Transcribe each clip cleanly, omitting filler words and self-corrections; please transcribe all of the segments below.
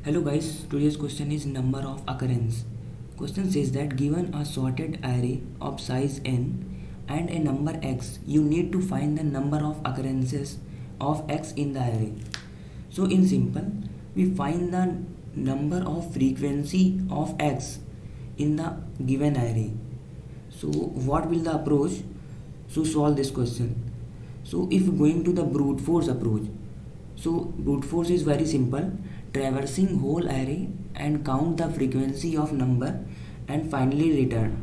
Hello guys, today's question is number of occurrence. Question says that given a sorted array of size n and a number x, you need to find the number of occurrences of x in the array. So in simple, we find the number of frequency of x in the given array. So what will the approach to solve this question? So if going to the brute force approach, so brute force is very simple, traversing whole array and count the frequency of number and finally return.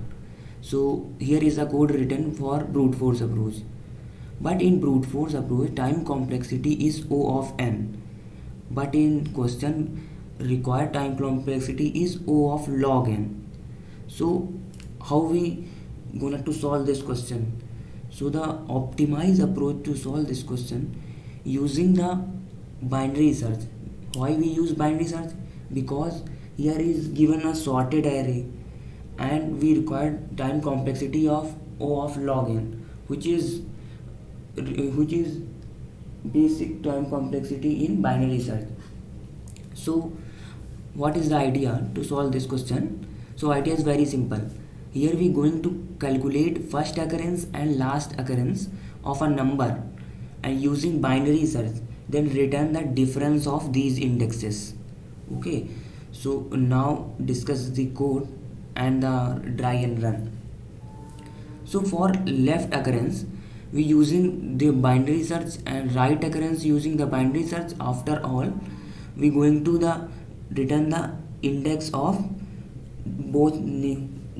So here is the code written for brute force approach. But in brute force approach, time complexity is O of n. But in question, required time complexity is O of log n. So how we gonna to solve this question? So the optimized approach to solve this question using the binary search. Why we use binary search? Because here is given a sorted array and we require time complexity of O of log n, which is basic time complexity in binary search. So what is the idea to solve this question? So idea is very simple. Here we going to calculate first occurrence and last occurrence of a number and using binary search then return the difference of these indexes. Okay, so now discuss the code and the dry and run. So for left occurrence we using the binary search and right occurrence using the binary search. After all, we going to the return the index of both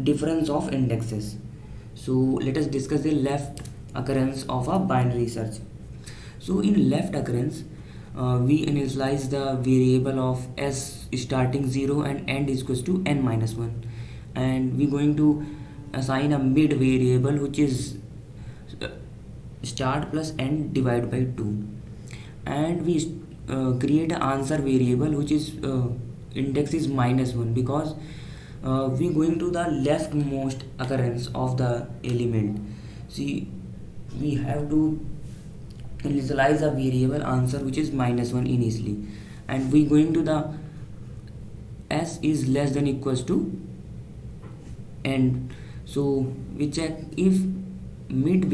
difference of indexes. So let us discuss the left occurrence of a binary search. So in left occurrence, we initialize the variable of s starting 0 and end is equals to n minus 1, and we going to assign a mid variable which is start plus end divided by 2, and we create an answer variable which is index is minus 1 because we going to the leftmost occurrence of the element. See, we have to initialize a variable answer which is minus 1 initially, and we going to the s is less than equals to end. So we check if mid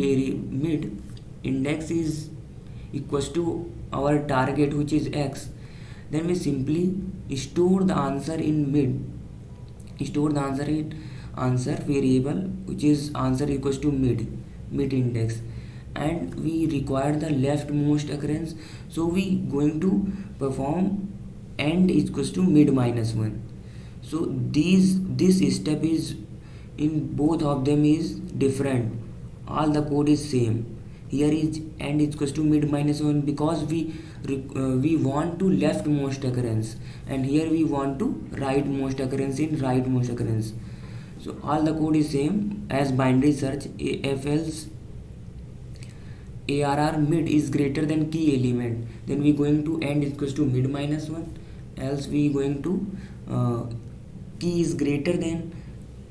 index is equals to our target which is x, then we simply store the answer in answer variable which is answer equals to mid index, and we require the leftmost occurrence, so we going to perform end equals to mid minus 1. So this step is in both of them is different, all the code is same. Here is end equals to mid minus 1 because we want to leftmost occurrence, and here we want to rightmost occurrence in rightmost occurrence. So all the code is same as binary search. If else arr mid is greater than key element, then we going to end equals to mid minus 1, else we going to key is greater than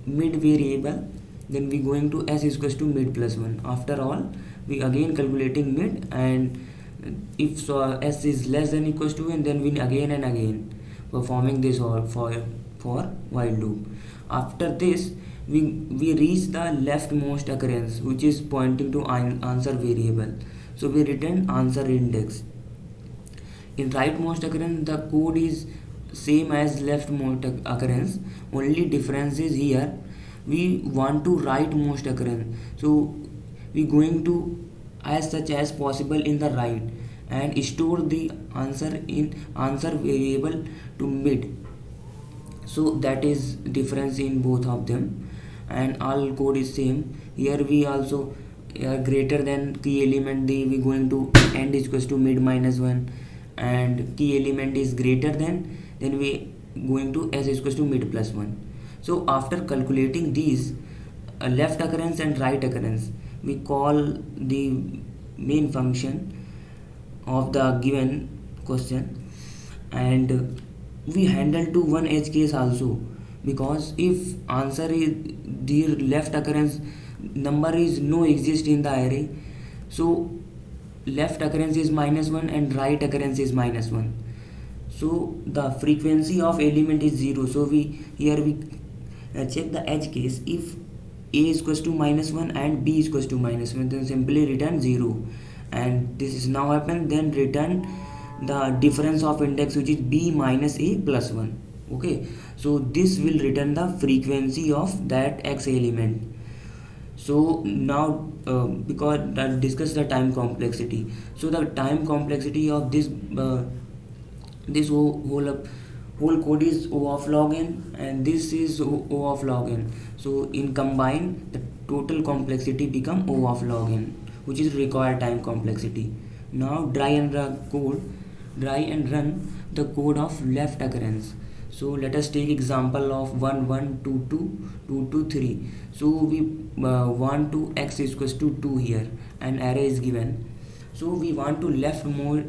mid variable, then we going to s is equals to mid plus 1. After all, we again calculating mid, and if so s is less than equals to n, then we again and again performing this all for while loop. After this we reach the leftmost occurrence which is pointing to answer variable, so we return answer index. In rightmost occurrence the code is same as leftmost occurrence, only difference is here we want to rightmost occurrence, so we going to as such as possible in the right and store the answer in answer variable to mid. So that is difference in both of them, and all code is same. Here we also greater than key element, we going to end is equals to mid minus 1, and key element is greater than, then we going to s is equals to mid plus 1. So after calculating these left occurrence and right occurrence, we call the main function of the given question, and we handle to one edge case also, because if answer is the left occurrence number is no exist in the array, so left occurrence is -1 and right occurrence is -1. So the frequency of element is 0. So we check the edge case. If a is equals to -1 and b is equals to -1, then simply return 0, and this is now happened. Then return the difference of index, which is b minus a plus 1. Okay, so this will return the frequency of that x element. So now because that discuss the time complexity. So the time complexity of this whole code is O of log n, and this is O of log n. So in combine, the total complexity become O of log n, which is required time complexity. Now try and run the code of left occurrence. So let us take example of 1 1 2 2 2 2 3. So we want to x is equals to 2 here, and array is given. So we want to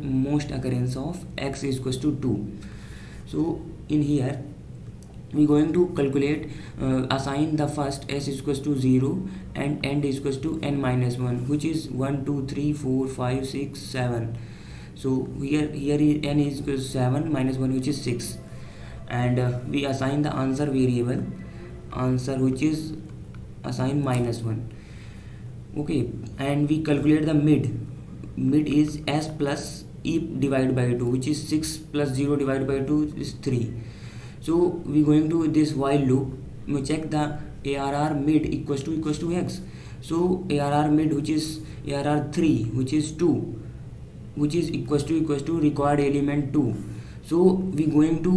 most occurrence of x is equals to 2. So in here we going to calculate, assign the first s is equals to 0 and n is equals to n minus 1, which is 1 2 3 4 5 6 7. So here is n is equals to 7 minus 1, which is 6, and we assign the answer variable, which is assigned -1. Okay, and we calculate the mid is s plus e divided by 2, which is 6 plus 0 divided by 2 is 3. So we going to this while loop, we check the ARR mid equals to x. So ARR mid, which is ARR 3, which is 2, which is equals to required element 2. So we going to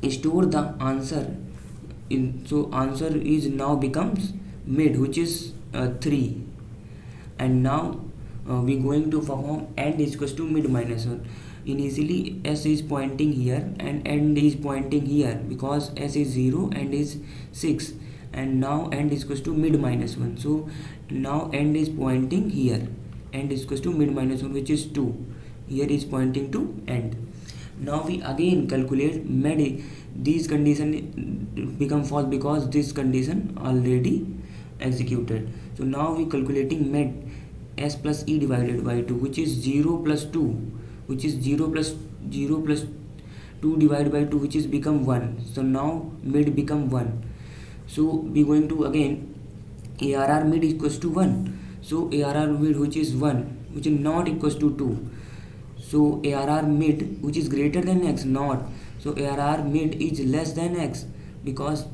store the answer in. So answer is now becomes mid, which is 3, and now we going to perform and is equals to mid minus 1. Initially s is pointing here and end is pointing here, because s is 0 and is 6, and now end is equals to mid minus 1. So now end is pointing here, end is equals to mid minus 1, which is 2. Here is pointing to end. Now we again calculate med. These condition become false because this condition already executed. So now we calculating med s plus e divided by 2, which is 0 plus 2, which is 0 plus 2 divided by 2, which is become 1. So now mid become 1. So we going to again ARR mid equals to 1. So ARR mid, which is 1, which is not equals to 2. So ARR mid, which is greater than x, not. So ARR mid is less than x, because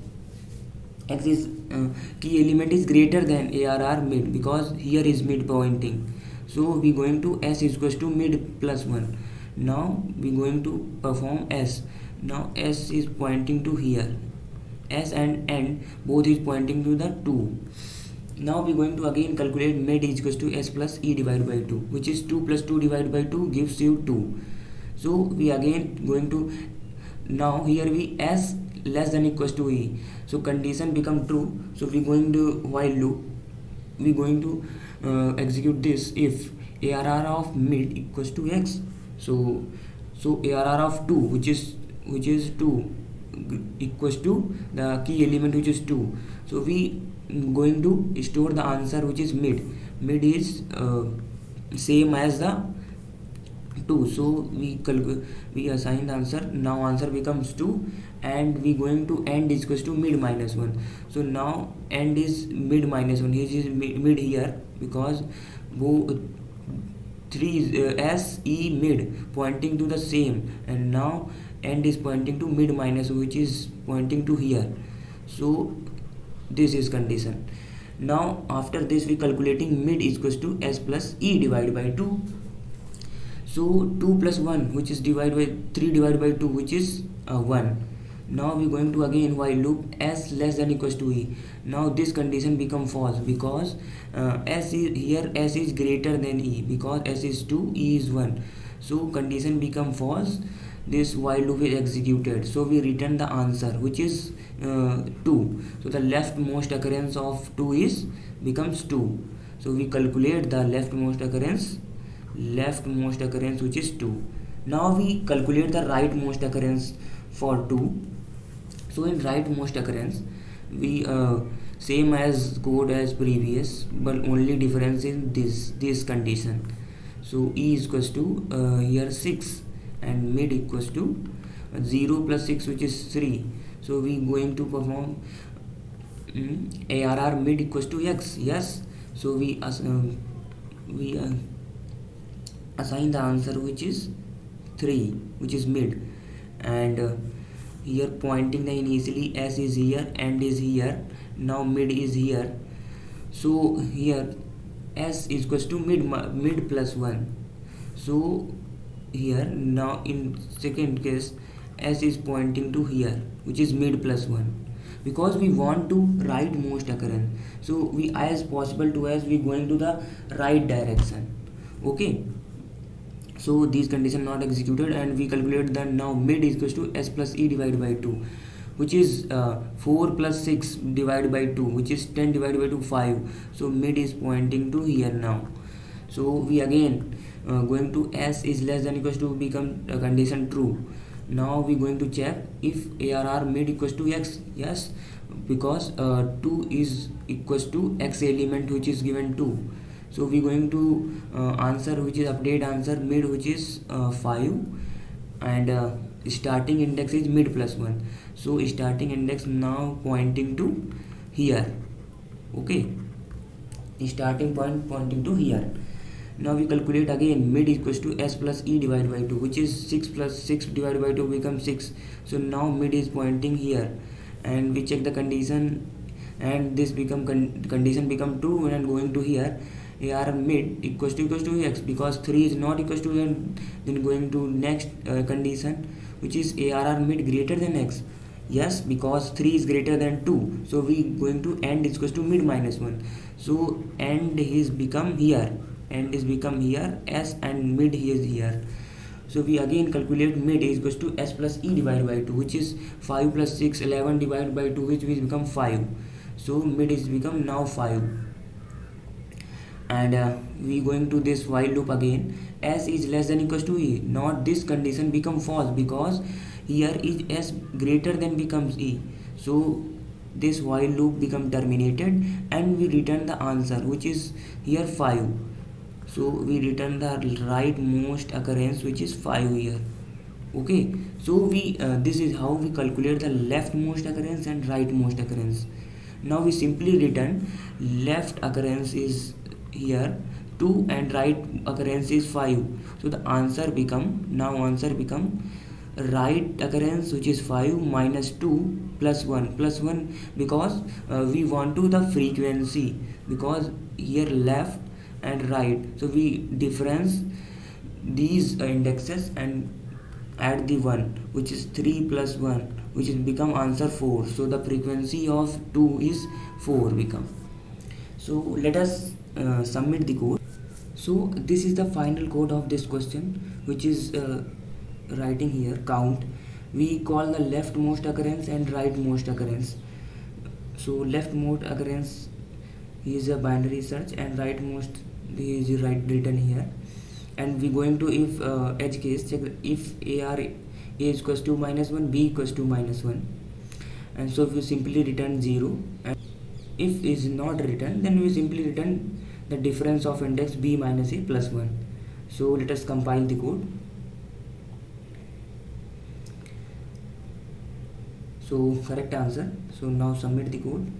x is key element is greater than ARR mid, because here is mid pointing. So we going to s is equals to mid plus 1. Now we going to perform s. Now s is pointing to here, s and n both is pointing to the 2. Now we going to again calculate mid is equals to s plus e divided by 2, which is 2 plus 2 divided by 2 gives you 2. So we again going to, now here we s less than equals to e, so condition become true. So we going to while loop, we going to execute this if ARR of mid equals to x. So ARR of 2, which is 2, equals to the key element, which is 2. So we going to store the answer, which is mid is same as the 2. So we assign the answer. Now answer becomes 2, and we going to end is equals to mid minus 1. So now end is mid minus 1. Here is mid here, because 3 is s e mid pointing to the same, and now end is pointing to mid minus, which is pointing to here. So this is condition. Now after this we calculating mid is equals to s plus e divided by 2. So 2 plus 1, which is divided by 3 divided by 2, which is 1. Now we going to again while loop s less than equals to e. Now this condition become false, because s is greater than e, because s is 2, e is 1. So condition become false. This while loop is executed. So we return the answer, which is 2. So the leftmost occurrence of 2 is becomes 2. So we calculate the leftmost occurrence, which is 2. Now we calculate the rightmost occurrence for 2. So in rightmost occurrence, we same as code as previous, but only difference in this condition. So e is equals to here 6, and mid equals to 0 plus 6, which is 3. So we going to perform ARR mid equals to x. Yes, so we assign the answer, which is 3, which is mid. And here pointing the initially s is here, end is here, now mid is here. So here s is equals to mid plus 1. So here now in second case s is pointing to here, which is mid plus 1, because we want to write most occurrence. So we as possible to as we going to the right direction. Okay, so these condition not executed, and we calculate that now mid is equals to s plus e divided by 2, which is 4 plus 6 divided by 2, which is 10 divided by 2, 5. So mid is pointing to here now. So we again going to s is less than equals to become condition true. Now we going to check if ARR mid equals to x. Yes, because 2 is equals to x element, which is given 2. So we going to answer, which is update answer mid, which is 5, and starting index is mid plus 1. So starting index now pointing to here. Okay, starting point pointing to here. Now we calculate again mid equals to s plus e divided by 2, which is 6 plus 6 divided by 2 becomes 6. So now mid is pointing here, and we check the condition, and this become condition become true, and going to here AR mid equals to x, because 3 is not equals to n. Then going to next condition, which is ARR mid greater than x. Yes, because 3 is greater than 2. So we going to end is equals to mid minus 1. So end is become here, end is become here s, and mid is here. So we again calculate mid is equals to s plus e divided by 2, which is 5 plus 6 11 divided by 2, which will become 5. So mid is become now 5. And we going to this while loop again. S is less than equals to e. Not this condition become false, because here is s greater than becomes e. So this while loop become terminated, and we return the answer, which is here 5. So we return the rightmost occurrence, which is 5 here. Okay, so we this is how we calculate the leftmost occurrence and rightmost occurrence. Now we simply return left occurrence is here 2 and right occurrence is 5. So the answer become right occurrence, which is 5 minus 2 plus 1, because we want to the frequency, because here left and right. So we difference these indexes and add the 1, which is 3 plus 1, which is become answer 4. So the frequency of 2 is 4 become. So let us submit the code. So this is the final code of this question, which is writing here count. We call the leftmost occurrence and rightmost occurrence. So leftmost occurrence is a binary search, and rightmost is written here. And we going to if edge case check if AR A is equals to -1, B equals to -1, and so we simply return 0. And if is not written, then we simply return the difference of index b minus a plus 1. So let us compile the code. So correct answer. So now submit the code.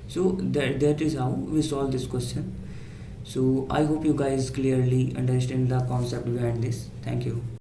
So that is how we solve this question. So I hope you guys clearly understand the concept behind this. Thank you.